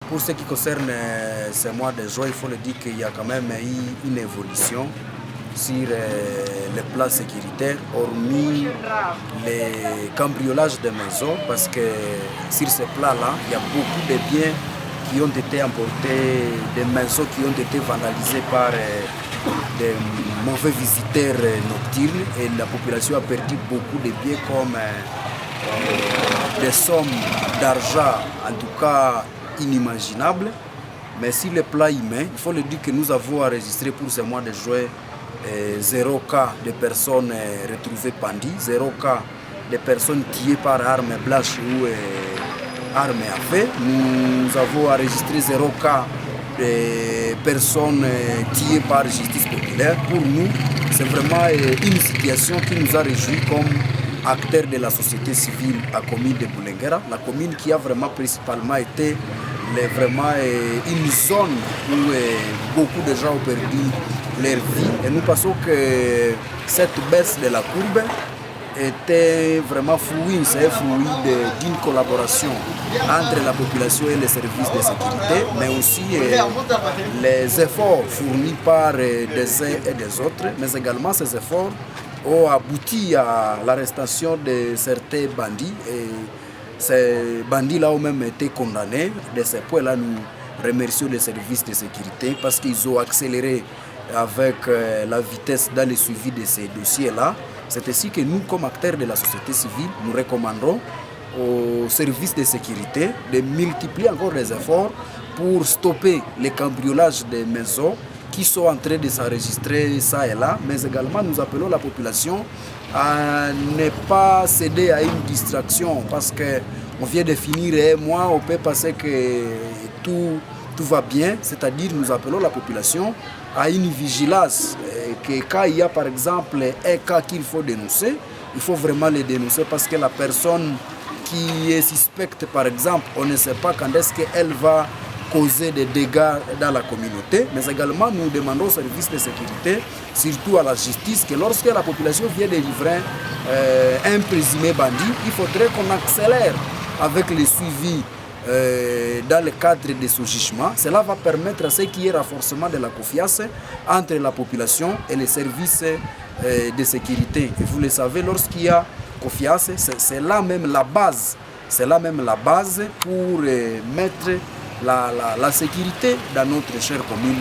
Pour ce qui concerne ces mois de juin, il faut le dire qu'il y a quand même eu une évolution sur les plans sécuritaires, hormis les cambriolages de maisons, parce que sur ces plans-là, il y a beaucoup de biens qui ont été emportés, des maisons qui ont été vandalisées par des mauvais visiteurs nocturnes, et la population a perdu beaucoup de biens comme des sommes d'argent, en tout cas inimaginables. Mais sur le plan humain, il faut le dire que nous avons enregistré pour ce mois de juin 0 cas de personnes retrouvées pendues, 0 cas de personnes tuées par armes blanches ou armes à feu. Nous avons enregistré 0 cas de personnes tuées par justice populaire. Pour nous, c'est vraiment une situation qui nous a réjouis comme acteurs de la société civile à la commune de Boulenguera, la commune qui a vraiment principalement été vraiment une zone où beaucoup de gens ont perdu leur vie. Et nous pensons que cette baisse de la courbe était vraiment fruit, c'est un fruit d'une collaboration entre la population et les services de sécurité, mais aussi les efforts fournis par des uns et des autres, mais également ces efforts ont abouti à l'arrestation de certains bandits. Et ces bandits-là ont même été condamnés. De ce point-là, nous remercions les services de sécurité parce qu'ils ont accéléré avec la vitesse dans le suivi de ces dossiers-là. C'est ainsi que nous, comme acteurs de la société civile, nous recommanderons aux services de sécurité de multiplier encore les efforts pour stopper les cambriolages des maisons qui sont en train de s'enregistrer ça et là, mais également nous appelons la population à ne pas céder à une distraction parce qu'on vient de finir un mois, on peut penser que tout va bien, c'est-à-dire nous appelons la population à une vigilance, que quand il y a par exemple un cas qu'il faut dénoncer, il faut vraiment le dénoncer parce que la personne qui est suspecte par exemple, on ne sait pas quand est-ce qu'elle va causer des dégâts dans la communauté, mais également nous demandons aux services de sécurité, surtout à la justice, que lorsque la population vient de livrer un présumé bandit, il faudrait qu'on accélère avec le suivi dans le cadre de ce jugement. Cela va permettre à ce qu'il y ait renforcement de la confiance entre la population et les services de sécurité. Et vous le savez, lorsqu'il y a confiance, c'est là même la base. C'est là même la base pour mettre la sécurité dans notre chère commune